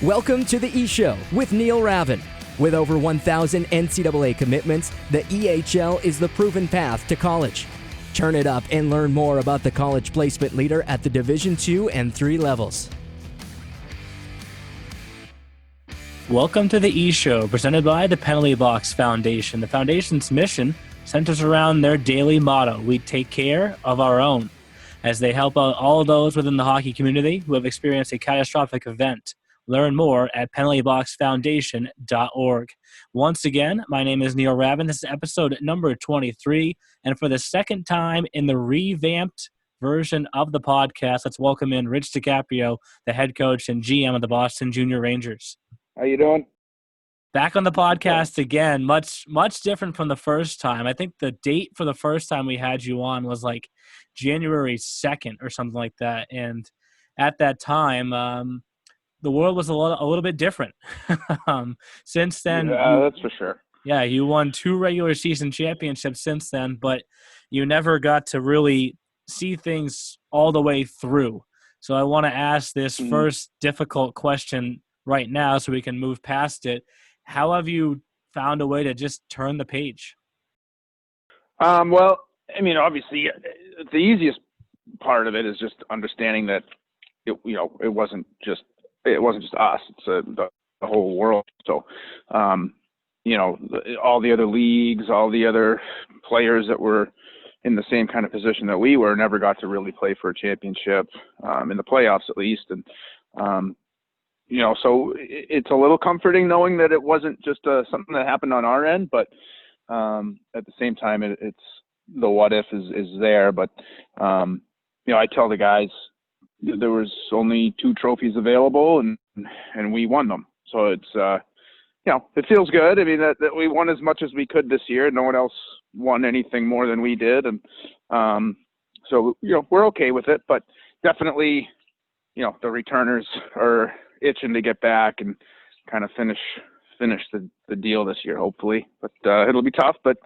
Welcome to the E-Show with Neil Ravin. With over 1,000 NCAA commitments, the EHL is the proven path to college. Turn it up and learn more about the college placement leader at the Division II and III levels. Welcome to the E-Show, presented by the Penalty Box Foundation. The Foundation's mission centers around their daily motto, we take care of our own, as they help out all those within the hockey community who have experienced a catastrophic event. Learn more at penaltyboxfoundation.org. Once again, my name is Neil Ravin. This is episode number 23, and for the second time in the revamped version of the podcast, let's welcome in Rich DeCaprio, the head coach and GM of the Boston Junior Rangers. How you doing? Back on the podcast again, much different from the first time. I think the date for the first time we had you on was like January 2nd or something like that, and at that time, the world was a little bit different. Since then, that's for sure. Yeah, you won 2 regular season championships since then, but you never got to really see things all the way through. So I want to ask this first difficult question right now so we can move past it. How have you found a way to just turn the page? Well, I mean, obviously, the easiest part of it is just understanding that it wasn't just us; it's the whole world. So, all the other leagues, all the other players that were in the same kind of position that we were never got to really play for a championship in the playoffs, at least, and. So it's a little comforting knowing that it wasn't just something that happened on our end, but at the same time, it's the what if is there. But, I tell the guys there was only 2 trophies available and we won them. So it's, it feels good. I mean, that we won as much as we could this year. No one else won anything more than we did. And so, we're okay with it, but definitely, the returners are itching to get back and kind of finish the deal this year, hopefully. But it'll be tough, but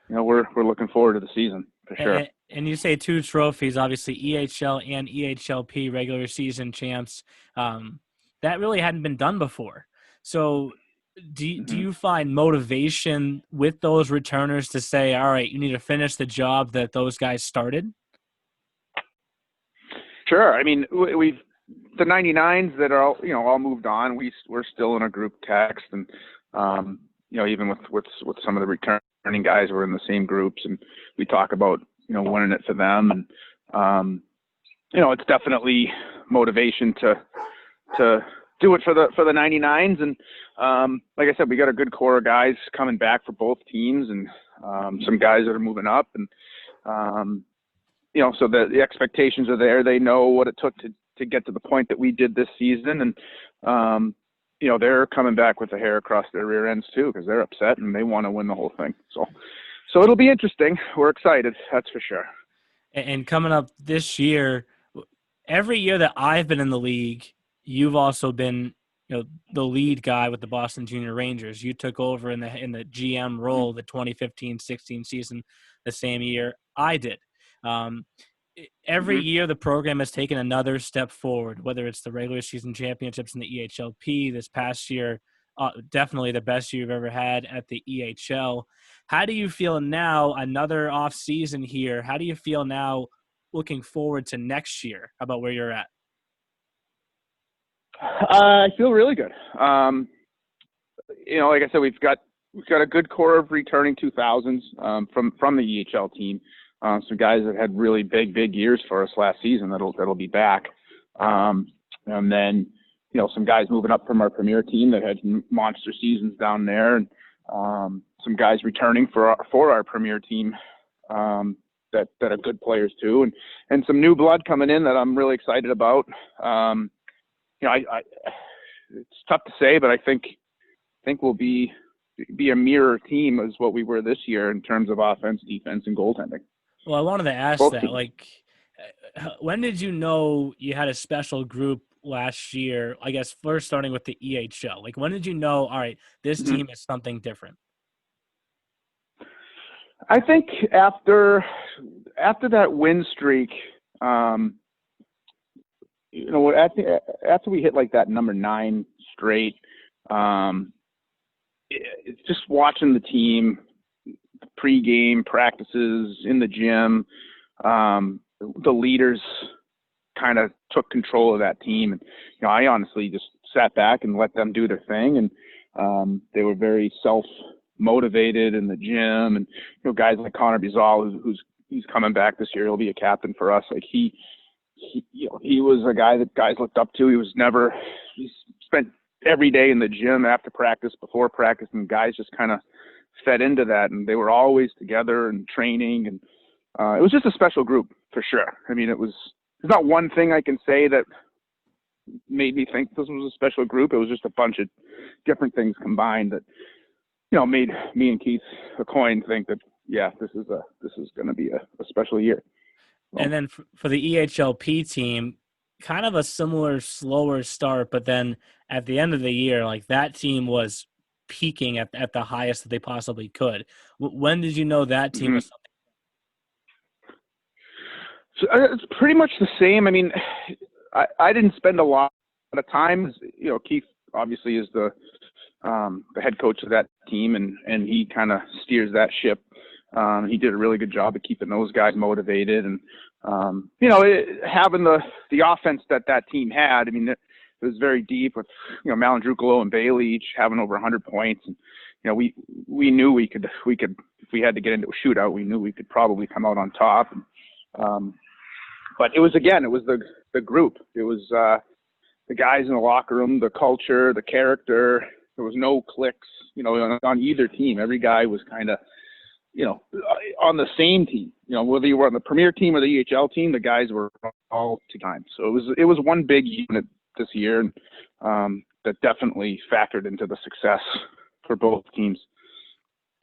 we're looking forward to the season for sure. And you say 2 trophies, obviously EHL and EHLP regular season champs. That really hadn't been done before. So do you find motivation with those returners to say, all right, you need to finish the job that those guys started? Sure. I mean, we've the 99s that are all moved on. We're still in a group text, and even with some of the returning guys, we're in the same groups, and we talk about winning it for them, and it's definitely motivation to do it for the 99s, and like I said, we got a good core of guys coming back for both teams, and some guys that are moving up, and so the expectations are there. They know what it took to get to the point that we did this season. And, they're coming back with the hair across their rear ends too, because they're upset and they want to win the whole thing. So it'll be interesting. We're excited. That's for sure. And coming up this year, every year that I've been in the league, you've also been, the lead guy with the Boston Junior Rangers. You took over in the GM role the 2015-16 season, the same year I did. Every year the program has taken another step forward, whether it's the regular season championships in the EHLP this past year, definitely the best year you've ever had at the EHL. How do you feel now, another off season here? How do you feel now looking forward to next year about where you're at? I feel really good. Like I said, we've got a good core of returning 2000s from the EHL team. Some guys that had really big years for us last season that'll be back. And then, some guys moving up from our premier team that had monster seasons down there, and some guys returning for our premier team that are good players too, and some new blood coming in that I'm really excited about. It's tough to say, but I think we'll be a mirror team as what we were this year in terms of offense, defense, and goaltending. Well, I wanted to ask that, when did you know you had a special group last year? I guess first starting with the EHL. When did you know, all right, this team is something different? I think after that win streak, after we hit like that number 9 straight, it's just watching the team, pre-game practices in the gym. The leaders kind of took control of that team, and I honestly just sat back and let them do their thing, and they were very self-motivated in the gym. And guys like Connor Bizal, he's coming back this year. He'll be a captain for us. Like he was a guy that guys looked up to. He spent every day in the gym after practice, before practice, and guys just kind of fed into that, and they were always together and training, and it was just a special group for sure. I mean, there's not one thing I can say that made me think this was a special group. It was just a bunch of different things combined that made me and Keith Coyne think that this is going to be a special year. And then for the EHLP team, kind of a similar slower start, but then at the end of the year, like that team was peaking at the highest that they possibly could. When did you know that team was something? So it's pretty much the same. I mean, I didn't spend a lot of time. Keith obviously is the head coach of that team, and he kind of steers that ship. He did a really good job of keeping those guys motivated, and having the offense that team had. I mean, it was very deep with Malandrukalo and Bailey each having over 100 points, and we knew we could if we had to get into a shootout, we knew we could probably come out on top. But it was the group. It was the guys in the locker room, the culture, the character. There was no cliques, on either team. Every guy was kind of, on the same team. Whether you were on the premier team or the EHL team, the guys were all together. So it was one big unit this year, and that definitely factored into the success for both teams.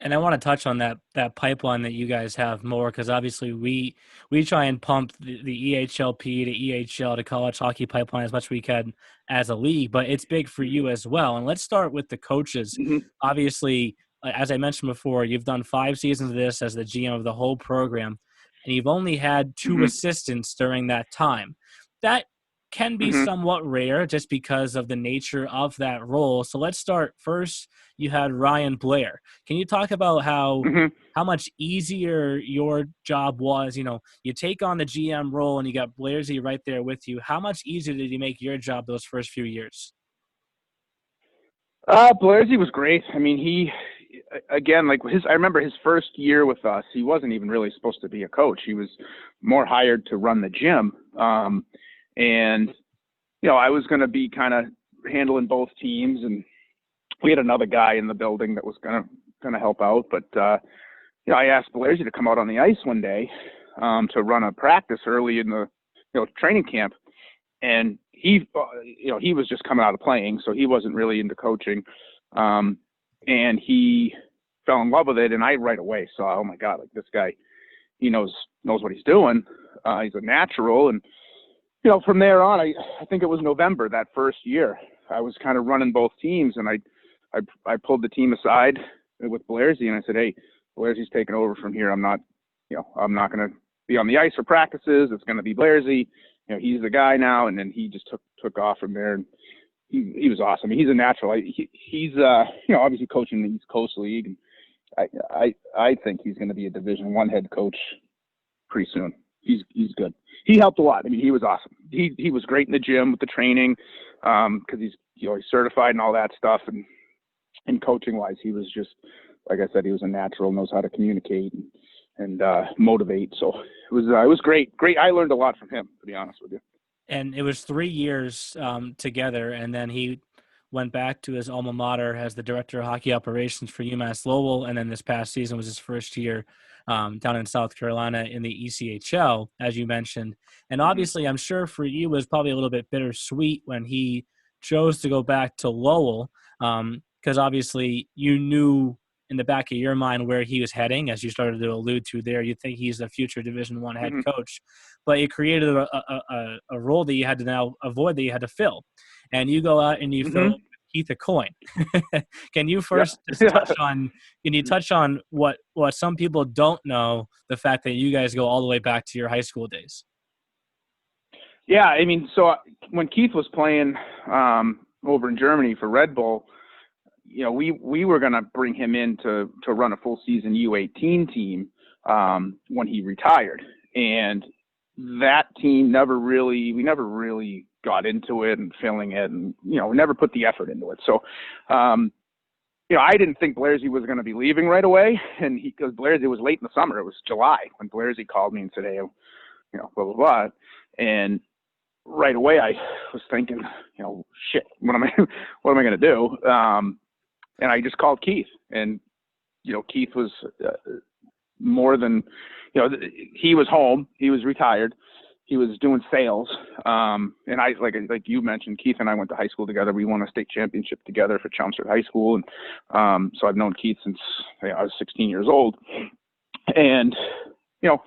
And I want to touch on that pipeline that you guys have more, because obviously we try and pump the EHLP to EHL to college hockey pipeline as much as we can as a league, but it's big for you as well. And let's start with the coaches. Mm-hmm. Obviously, as I mentioned before, you've done 5 seasons of this as the GM of the whole program, and you've only had 2 assistants during that time. That can be somewhat rare just because of the nature of that role. So let's start first. You had Ryan Blair. Can you talk about how much easier your job was? You take on the GM role and you got Blairsy right there with you. How much easier did he make your job those first few years? Blairsy was great. I mean, I remember his first year with us, he wasn't even really supposed to be a coach. He was more hired to run the gym. And I was going to be kind of handling both teams, and we had another guy in the building that was going to help out. But, I asked Blairsy to come out on the ice one day to run a practice early in the training camp. And he was just coming out of playing, so he wasn't really into coaching. And he fell in love with it, and I right away saw, oh my God, like this guy, he knows what he's doing. He's a natural. And, from there on, I think it was November that first year, I was kind of running both teams, and I pulled the team aside with Blairsy, and I said, hey, Blairsy's taking over from here. I'm not going to be on the ice for practices. It's going to be Blairsy. He's the guy now. And then he just took off from there, and he was awesome. I mean, he's a natural. He's obviously coaching the East Coast League, and I think he's going to be a Division I head coach pretty soon. He's good. He helped a lot. I mean, he was awesome. He was great in the gym with the training, because he's certified and all that stuff. And coaching wise, he was just, like I said, he was a natural, knows how to communicate and motivate. So it was great. Great. I learned a lot from him, to be honest with you. And it was 3 years together, and then he went back to his alma mater as the director of hockey operations for UMass Lowell, and then this past season was his first year down in South Carolina in the ECHL, as you mentioned. And obviously, I'm sure for you it was probably a little bit bittersweet when he chose to go back to Lowell, because obviously you knew in the back of your mind where he was heading, as you started to allude to there. You think he's a future Division I head coach, but it created a role that you had to now avoid, that you had to fill. And you go out and you fill Keith Coyne. Can you first touch on what some people don't know, the fact that you guys go all the way back to your high school days? Yeah, I mean, so when Keith was playing over in Germany for Red Bull, we were going to bring him in to run a full season U18 team when he retired, and that team we never really got into it and filling it, and we never put the effort into it. So I didn't think Blairsy was going to be leaving right away, and because Blairsy, it was late in the summer, it was July when Blairsy called me and said, hey, blah blah blah, and right away I was thinking, shit, what am I going to do? And I just called Keith, and Keith was more than, he was home, he was retired, he was doing sales, and I like you mentioned, Keith and I went to high school together. We won a state championship together for Chelmsford High School, and so I've known Keith since I was 16 years old, and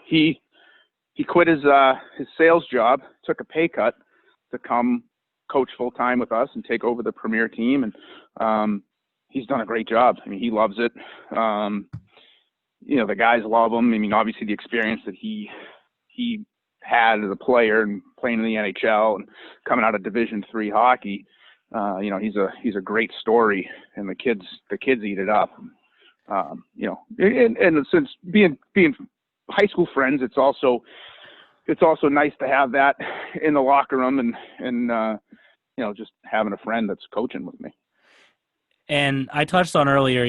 he quit his sales job, took a pay cut to come coach full time with us and take over the Premier team, and he's done a great job. I mean, he loves it. The guys love him. I mean, obviously the experience that he had as a player and playing in the NHL and coming out of Division III hockey, he's a great story, and the kids eat it up. And since being high school friends, it's also nice to have that in the locker room and just having a friend that's coaching with me. And I touched on earlier,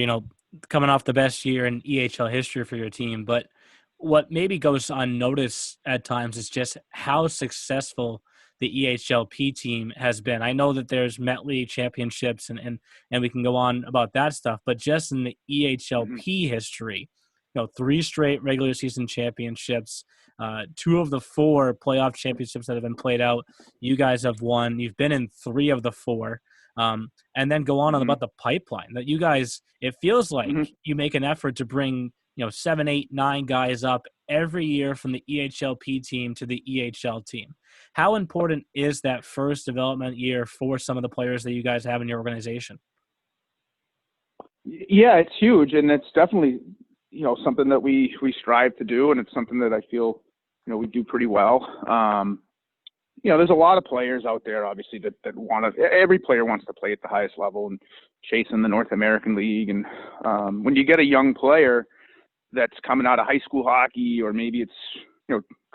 coming off the best year in EHL history for your team, but what maybe goes unnoticed at times is just how successful the EHLP team has been. I know that there's Met League championships and we can go on about that stuff, but just in the EHLP history, 3 straight regular season championships, 2 of the 4 playoff championships that have been played out, you guys have won. You've been in 3 of the 4. And then go on about the pipeline that you guys, it feels like you make an effort to bring, 7, 8, 9 guys up every year from the EHLP team to the EHL team. How important is that first development year for some of the players that you guys have in your organization? Yeah, it's huge. And it's definitely, something that we strive to do. And it's something that I feel, we do pretty well. There's a lot of players out there, obviously, that every player wants to play at the highest level and chase in the North American League. And when you get a young player that's coming out of high school hockey, or maybe it's,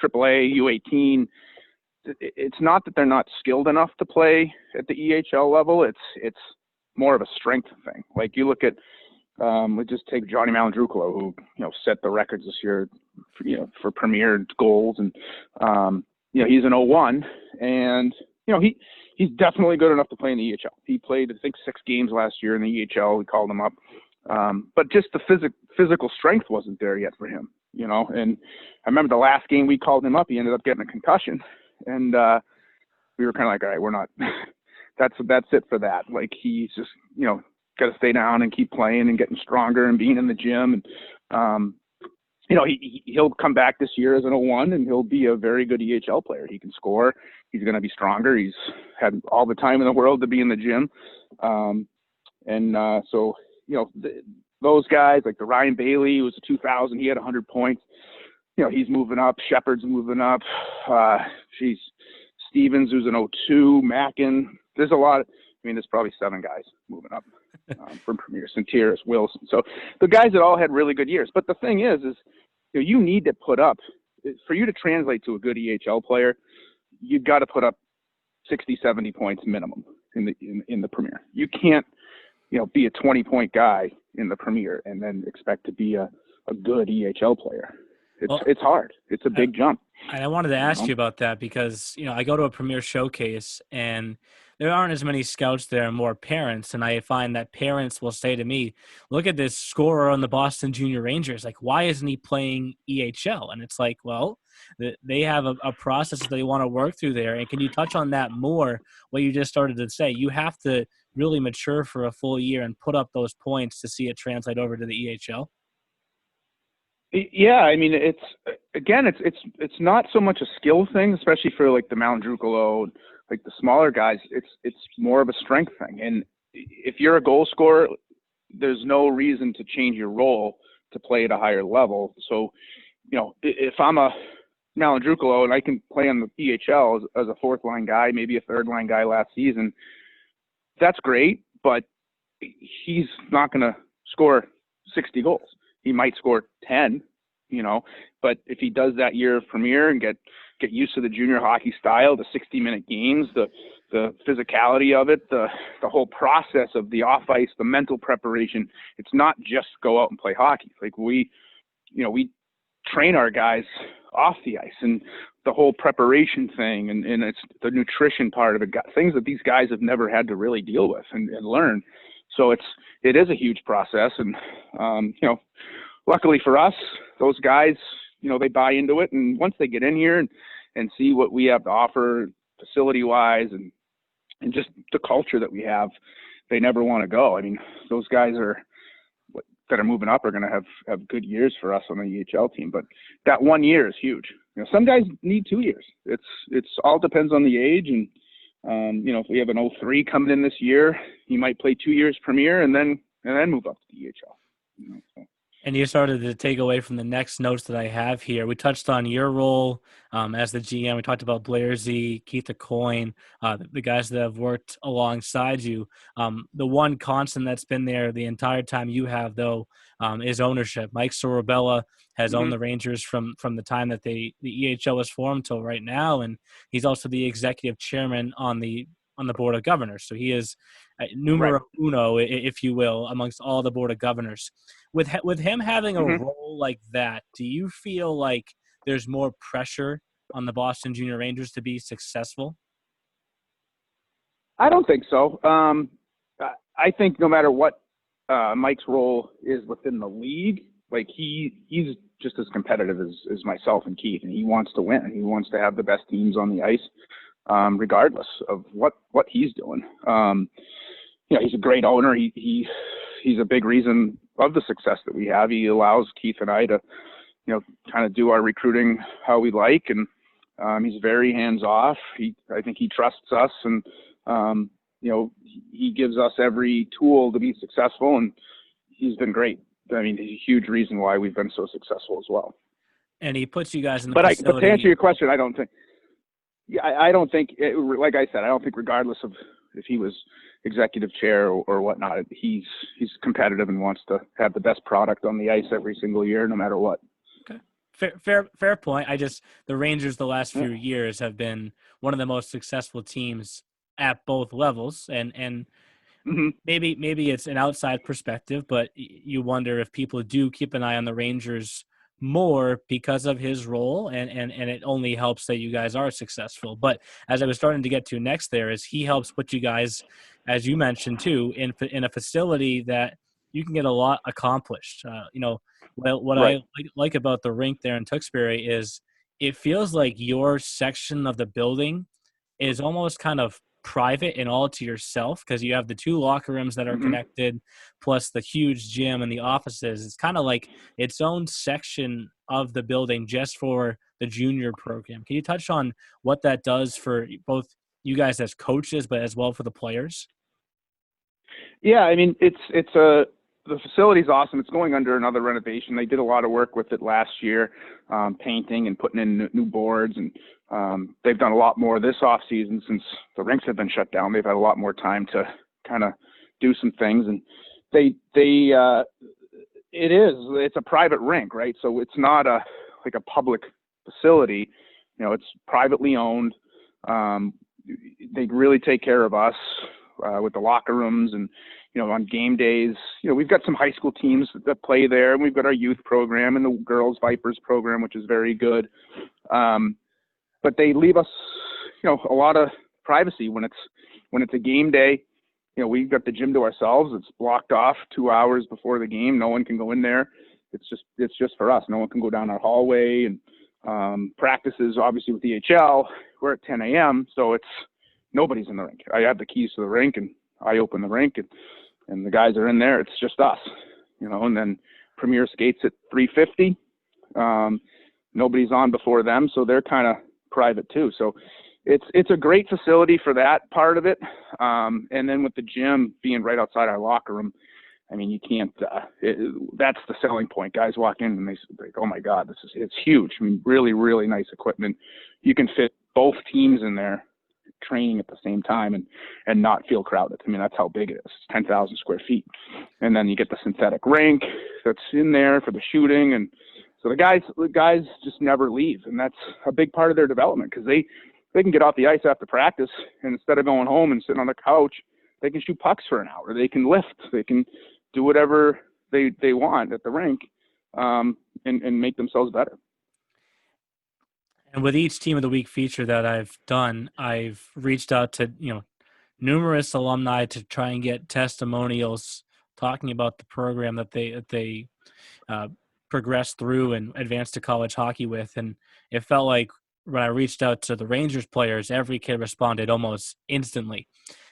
AAA, U18, it's not that they're not skilled enough to play at the EHL level. It's more of a strength thing. Like you look at, we just take Johnny Malandrucolo, who, set the records this year, for premier goals. And, he's an 01, and, he's definitely good enough to play in the EHL. He played, I think, 6 games last year in the EHL. We called him up. But just the physical strength wasn't there yet for him, and I remember the last game we called him up, he ended up getting a concussion, and we were kind of like, all right, we're not, that's it for that. Like, he's just, got to stay down and keep playing and getting stronger and being in the gym. And, he'll come back this year as an 01, and he'll be a very good EHL player. He can score. He's going to be stronger. He's had all the time in the world to be in the gym. So, those guys, like the Ryan Bailey, who was a 2000, he had 100 points. He's moving up. Shepard's moving up. Stevens, who's an 02, Mackin. There's a lot. There's probably 7 guys moving up from Premier. Santiris, Wilson. So the guys that all had really good years. But the thing is you need to put up, for you to translate to a good EHL player, you've got to put up 60, 70 points minimum in the Premier. You can't, be a 20-point guy in the Premier and then expect to be a good EHL player. It's hard. It's a big jump. And I wanted to ask you about that because, I go to a Premier showcase and there aren't as many scouts there and more parents. And I find that parents will say to me, look at this scorer on the Boston Junior Rangers. Like, why isn't he playing EHL? And it's like, well, they have a process that they want to work through there. And can you touch on that more, what you just started to say? You have to really mature for a full year and put up those points to see it translate over to the EHL. Yeah, it's not so much a skill thing, especially for like the Malandrucolo, like the smaller guys. It's more of a strength thing. And if you're a goal scorer, there's no reason to change your role to play at a higher level. So, if I'm a Malandrucolo, and I can play on the EHL as a fourth line guy, maybe a third line guy last season. That's great, but he's not going to score 60 goals. He might score 10, but if he does that year of Premier and get used to the junior hockey style, the 60-minute games, the physicality of it, the whole process of the off ice, the mental preparation, it's not just go out and play hockey. Like we train our guys off the ice, and the whole preparation thing, and it's the nutrition part of it, things that these guys have never had to really deal with and learn. So it is a huge process, and luckily for us, those guys, they buy into it, and once they get in here and see what we have to offer facility-wise and just the culture that we have, they never want to go. I mean, those guys that are moving up are going to have good years for us on the EHL team, but that 1 year is huge. Some guys need 2 years. It's all depends on the age, and if we have an 03 coming in this year, he might play 2 years Premier and then move up to the EHL. So. And you started to take away from the next notes that I have here. We touched on your role as the GM. We talked about Blair Z, Keith Aucoin, the guys that have worked alongside you. The one constant that's been there the entire time you have, though, is ownership. Mike Sorabella has owned the Rangers from the time that the EHL was formed till right now, and he's also the executive chairman on the board of governors. So he is numero uno, if you will, amongst all the board of governors. With him having a role like that, do you feel like there's more pressure on the Boston Junior Rangers to be successful? I don't think so. I think no matter what Mike's role is within the league, like he's just as competitive as myself and Keith, and he wants to win. He wants to have the best teams on the ice, regardless of what he's doing. He's a great owner. He's a big reason of the success that we have. He allows Keith and I to, kind of do our recruiting how we like, and he's very hands off. I think he trusts us, and he gives us every tool to be successful, and he's been great. I mean, he's a huge reason why we've been so successful as well. And he puts you guys in the but facility. But to answer your question, I don't think. Yeah, I don't think. Like I said, I don't think regardless of if he was executive chair or whatnot, he's competitive and wants to have the best product on the ice every single year, no matter what. Okay, fair point. The Rangers the last few years have been one of the most successful teams at both levels, and maybe it's an outside perspective, but you wonder if people do keep an eye on the Rangers more because of his role, and it only helps that you guys are successful. But as I was starting to get to next there is he helps put you guys, as you mentioned too, in a facility that you can get a lot accomplished. What I like about the rink there in Tewksbury is it feels like your section of the building is almost kind of private and all to yourself, because you have the 2 locker rooms that are connected, plus the huge gym and the offices. It's kind of like its own section of the building just for the junior program. Can you touch on what that does for both you guys as coaches, but as well for the players? Yeah, I mean, the facility's awesome. It's going under another renovation. They did a lot of work with it last year, painting and putting in new boards, and they've done a lot more this off season since the rinks have been shut down. They've had a lot more time to kind of do some things, and it's a private rink, right? So it's not like a public facility. It's privately owned. They really take care of us with the locker rooms, and on game days, we've got some high school teams that play there, and we've got our youth program and the girls Vipers program, which is very good. But they leave us, a lot of privacy when it's a game day. We've got the gym to ourselves. It's blocked off 2 hours before the game. No one can go in there. It's just for us. No one can go down our hallway, and practices obviously with EHL. We're at 10 a.m. So nobody's in the rink. I have the keys to the rink, and I open the rink, and the guys are in there. It's just us, and then Premier skates at 3:50. Nobody's on before them, so they're kind of private too. So it's a great facility for that part of it. And then with the gym being right outside our locker room, I mean, you can't. That's the selling point. Guys walk in and they like, "Oh my God, it's huge." I mean, really, really nice equipment. You can fit both teams in there training at the same time and not feel crowded. I mean, that's how big it is. It's 10,000 square feet. And then you get the synthetic rink that's in there for the shooting. And so the guys just never leave. And that's a big part of their development, because they can get off the ice after practice, and instead of going home and sitting on the couch, they can shoot pucks for an hour. They can lift. They can do whatever they want at the rink, and make themselves better. And with each Team of the Week feature that I've done, I've reached out to, numerous alumni to try and get testimonials talking about the program that they progressed through and advanced to college hockey with. And it felt like when I reached out to the Rangers players, every kid responded almost instantly.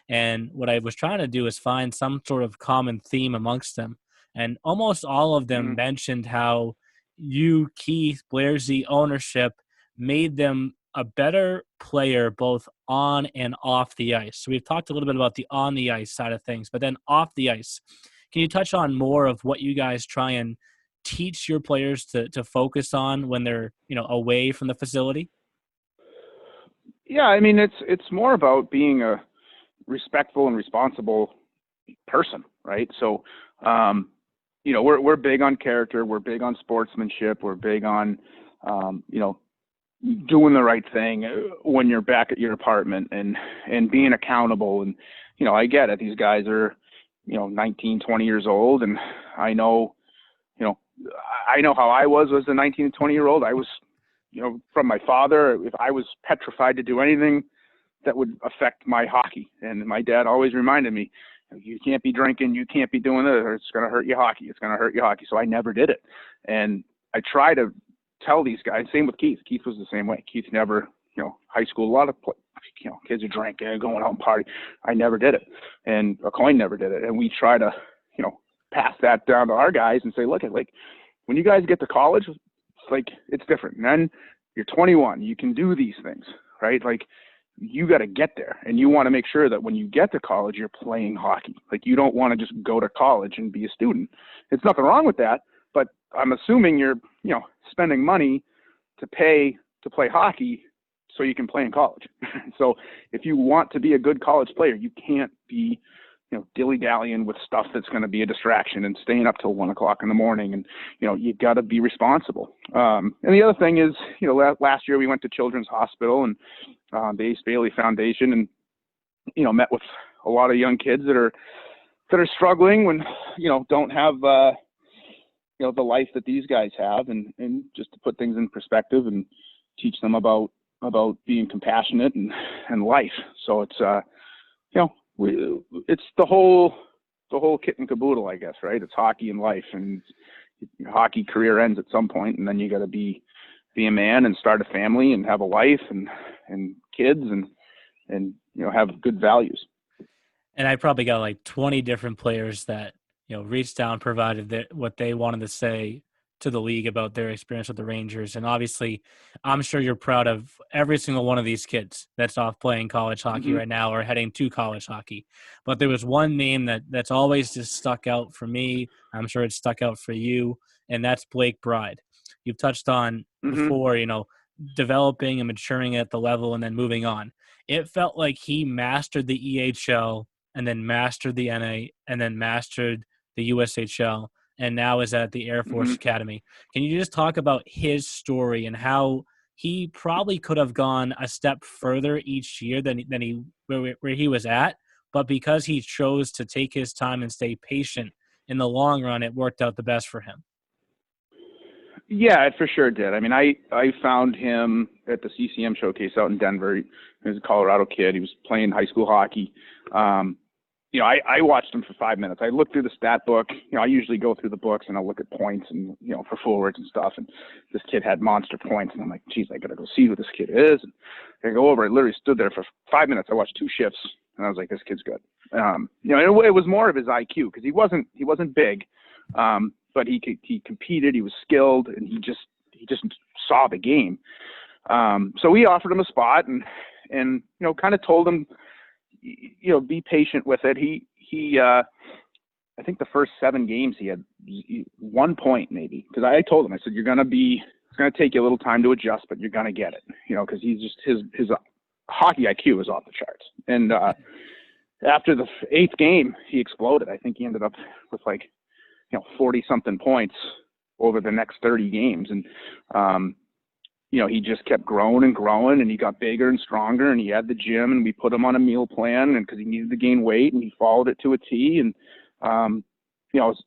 And what I was trying to do is find some sort of common theme amongst them. And almost all of them mentioned how you, Keith, Blair, the ownership made them a better player both on and off the ice. So we've talked a little bit about the on the ice side of things, but then off the ice, can you touch on more of what you guys try and teach your players to focus on when they're, away from the facility? Yeah, I mean, it's more about being a respectful and responsible person, right? So, we're big on character. We're big on sportsmanship. We're big on, doing the right thing when you're back at your apartment and being accountable. And, I get it. These guys are, 19, 20 years old. And I know how I was a 19 and 20-year-old. I was, from my father, if I was petrified to do anything that would affect my hockey. And my dad always reminded me, you can't be drinking, you can't be doing this, or it's going to hurt your hockey. It's going to hurt your hockey. So I never did it. And I try to tell these guys, same with Keith. Keith was the same way. Keith never, high school, a lot of, kids are drinking, going out and party. I never did it. And Coyne never did it. And we try to, pass that down to our guys and say, look, when you guys get to college, it's different. And then you're 21, you can do these things, right? You got to get there, and you want to make sure that when you get to college, you're playing hockey. You don't want to just go to college and be a student. It's nothing wrong with that, but I'm assuming you're, spending money to pay to play hockey so you can play in college. So if you want to be a good college player, you can't be, dilly-dallying with stuff that's going to be a distraction and staying up till 1 o'clock in the morning. And, you've got to be responsible. And the other thing is, last year we went to Children's Hospital and the Ace Bailey Foundation and, met with a lot of young kids that are struggling when, don't have, the life that these guys have, and just to put things in perspective and teach them about being compassionate and life. So it's, it's the whole kit and caboodle, I guess, right? It's hockey and life, and your hockey career ends at some point, and then you got to be a man and start a family and have a wife and kids and have good values. And I probably got 20 different players that, reached out and provided what they wanted to say to the league about their experience with the Rangers. And obviously, I'm sure you're proud of every single one of these kids that's off playing college hockey right now or heading to college hockey. But there was one name that's always just stuck out for me. I'm sure it's stuck out for you, and that's Blake Bride. You've touched on before, developing and maturing at the level and then moving on. It felt like he mastered the EHL and then mastered the NA and then mastered the USHL, and now is at the Air Force Academy. Can you just talk about his story and how he probably could have gone a step further each year than where he was at, but because he chose to take his time and stay patient, in the long run, it worked out the best for him? Yeah, it for sure did. I mean, I found him at the CCM showcase out in Denver. He was a Colorado kid. He was playing high school hockey. I watched him for 5 minutes. I looked through the stat book. I usually go through the books and I'll look at points and, for forwards and stuff. And this kid had monster points. And I'm like, geez, I got to go see who this kid is. And I go over. I literally stood there for 5 minutes. I watched 2 shifts and I was like, this kid's good. It was more of his IQ because he wasn't big, but he competed. He was skilled and he just saw the game. So we offered him a spot and kind of told him, be patient with it. He I think the first 7 games he had 1 point maybe. Because I told him, I said, it's going to take you a little time to adjust, but you're going to get it. Because he's just his hockey IQ is off the charts. And after the 8th game, he exploded. I think he ended up with 40 something points over the next 30 games. And he just kept growing and growing, and he got bigger and stronger, and he had the gym, and we put him on a meal plan, and because he needed to gain weight, and he followed it to a T. And it was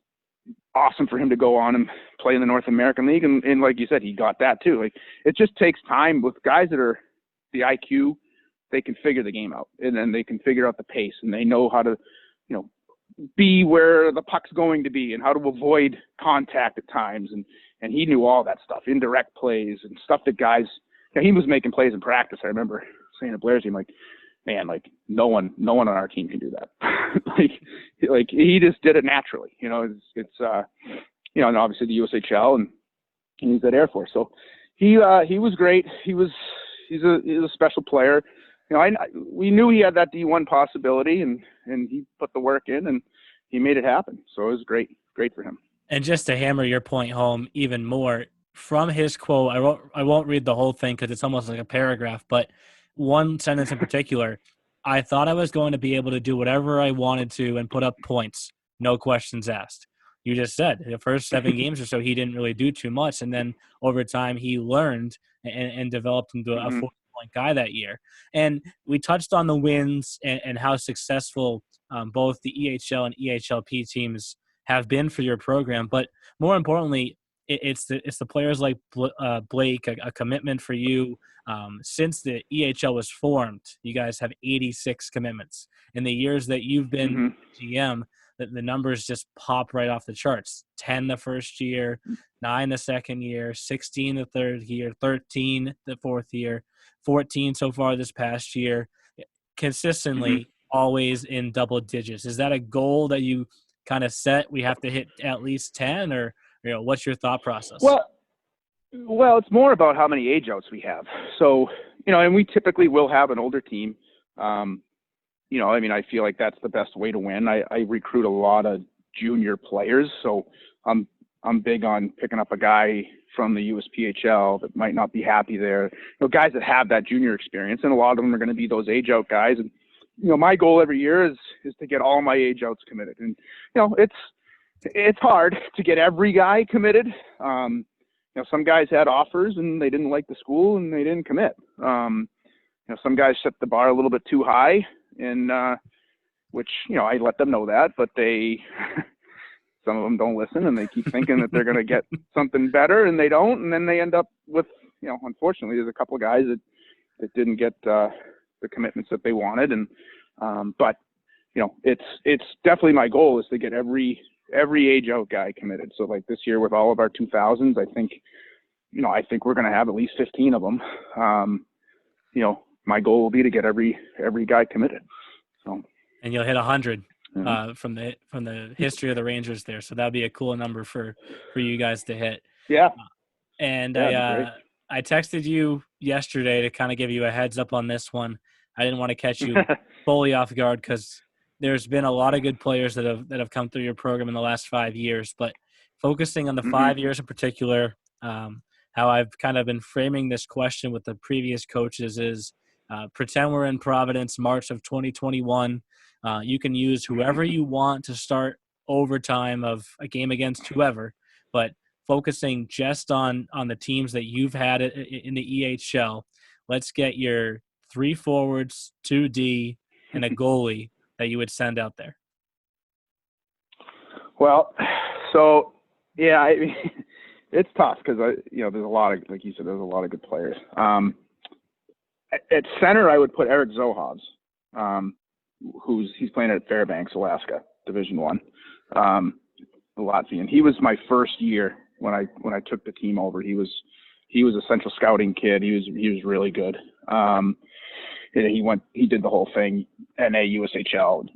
awesome for him to go on and play in the North American League, and like you said, he got that too. It just takes time with guys that are the IQ. They can figure the game out, and then they can figure out the pace, and they know how to be where the puck's going to be and how to avoid contact at times. And he knew all that stuff, indirect plays and stuff that guys, he was making plays in practice. I remember saying to Blair's team, man, no one on our team can do that. He just did it naturally. It's and obviously the USHL, and he's at Air Force. So he was great. He's a special player. We knew he had that D1 possibility, and he put the work in, and he made it happen. So it was great for him. And just to hammer your point home even more, from his quote, I won't read the whole thing because it's almost like a paragraph, but one sentence in particular, I thought I was going to be able to do whatever I wanted to and put up points, no questions asked. You just said the first 7 games or so, he didn't really do too much. And then over time, he learned and developed into a 40-point guy that year. And we touched on the wins and how successful both the EHL and EHLP teams have been for your program. But more importantly, it's the players like Blake, a commitment for you. Since the EHL was formed, you guys have 86 commitments. In the years that you've been GM, the numbers just pop right off the charts. 10 the first year, 9 the second year, 16 the third year, 13 the fourth year, 14 so far this past year. Consistently, always in double digits. Is that a goal that you kind of set? We have to hit at least 10, or what's your thought process? Well, it's more about how many age outs we have. So, and we typically will have an older team. I feel like that's the best way to win. I recruit a lot of junior players, so I'm big on picking up a guy from the USPHL that might not be happy there. Guys that have that junior experience, and a lot of them are going to be those age out guys. And my goal every year is to get all my age outs committed. And it's hard to get every guy committed. Some guys had offers and they didn't like the school and they didn't commit. Some guys set the bar a little bit too high, and which I let them know that, but some of them don't listen, and they keep thinking that they're going to get something better, and they don't, and then they end up with unfortunately there's a couple of guys that didn't get the commitments that they wanted, and but it's definitely my goal is to get every age out guy committed. So like this year with all of our 2000s, I think we're going to have at least 15 of them. My goal will be to get every guy committed. So, and you'll hit 100 from the history of the Rangers there. So that'd be a cool number for you guys to hit. Yeah. I texted you yesterday to kind of give you a heads up on this one. I didn't want to catch you fully off guard because there's been a lot of good players that have come through your program in the last 5 years, but focusing on the 5 years in particular, how I've kind of been framing this question with the previous coaches is pretend we're in Providence, March of 2021. You can use whoever you want to start overtime of a game against whoever, but focusing just on the teams that you've had in the EHL. Let's get your 3 forwards, 2 D, and a goalie that you would send out there. Well, so yeah, it's tough because there's a lot of, like you said, there's a lot of good players. At center, I would put Eric Zohovs, he's playing at Fairbanks, Alaska, Division I, Latvian. He was my first year when I took the team over. He was a central scouting kid. He was really good. He did the whole thing, NA, USHL.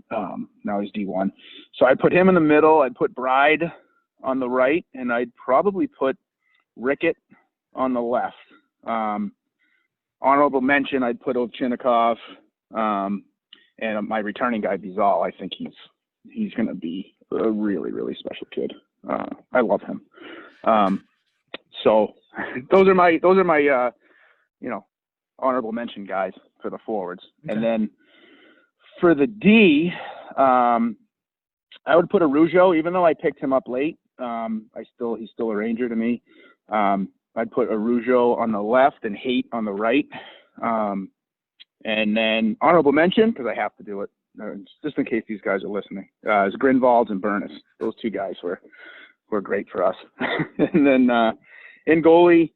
Now he's D1. So I'd put him in the middle. I'd put Bride on the right, and I'd probably put Rickett on the left. Honorable mention, I'd put Ovchinnikov, and my returning guy, Bizal. I think he's going to be a really, really special kid. I love him. So those are my honorable mention guys for the forwards. Okay. And then for the D, I would put Araujo, even though I picked him up late. He's still a Ranger to me. I'd put Araujo on the left and Haight on the right. And then honorable mention, because I have to do it, just in case these guys are listening, is Grunwald and Burness. Those two guys were great for us. And then in goalie,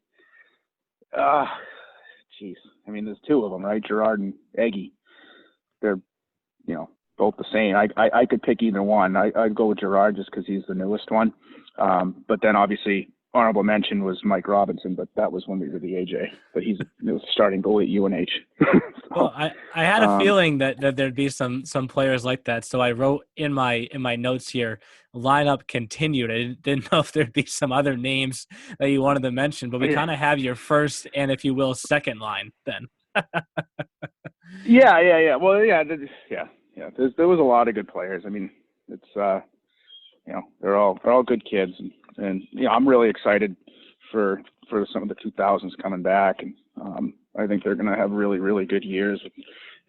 there's two of them, right? Gerard and Eggy. They're, both the same. I could pick either one. I'd go with Gerard just because he's the newest one. But then obviously honorable mention was Mike Robinson, but that was when we were the AJ. But he's starting goalie at UNH. Well, I had a feeling that there'd be some players like that. So I wrote in my notes here, lineup continued. I didn't know if there'd be some other names that you wanted to mention, but we kind of have your first and, if you will, second line then. Yeah. Well, yeah. There was a lot of good players. I mean, it's they're all good kids, and I'm really excited for some of the 2000s coming back, and I think they're going to have really, really good years with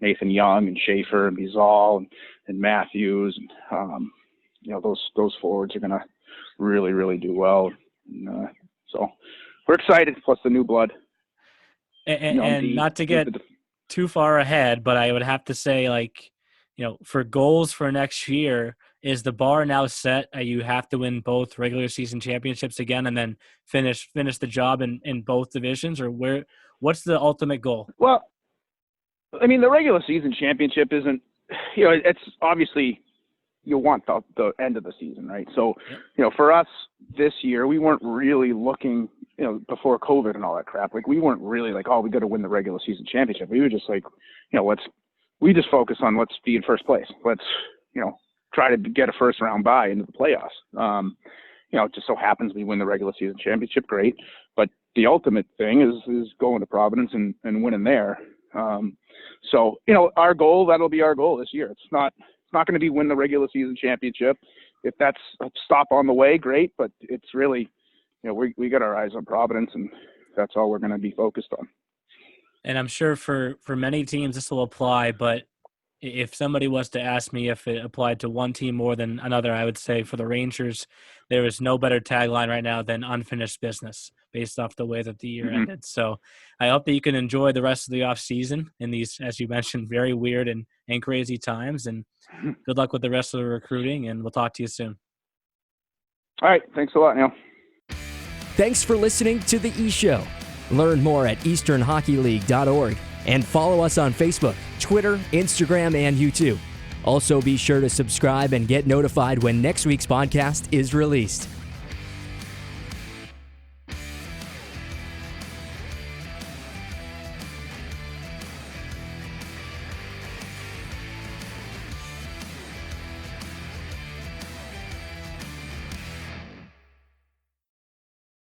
Nathan Young and Schaefer and Bizal and Matthews, and those forwards are going to really, really do well. And, so we're excited. Plus the new blood. And not to get too far ahead, but I would have to say, for goals for next year, is the bar now set? You have to win both regular season championships again and then finish the job in both divisions, or what's the ultimate goal? Well, I mean, the regular season championship isn't, it's obviously you want the end of the season, right? So, for us this year, we weren't really looking, before COVID and all that crap, we weren't really like, oh, we got to win the regular season championship. We were just like, we just focus on let's be in first place. Let's, try to get a first round bye into the playoffs. It just so happens we win the regular season championship, great. But the ultimate thing is going to Providence and winning there. So, our goal, that'll be our goal this year. It's not going to be win the regular season championship. If that's a stop on the way, great. But it's really, we got our eyes on Providence, and that's all we're going to be focused on. And I'm sure for many teams this will apply, but if somebody was to ask me if it applied to one team more than another, I would say for the Rangers, there is no better tagline right now than unfinished business based off the way that the year ended. So I hope that you can enjoy the rest of the off season in these, as you mentioned, very weird and crazy times, and good luck with the rest of the recruiting, and we'll talk to you soon. All right. Thanks a lot, Neil. Thanks for listening to The E-Show. Learn more at easternhockeyleague.org and follow us on Facebook, Twitter, Instagram, and YouTube. Also, be sure to subscribe and get notified when next week's podcast is released.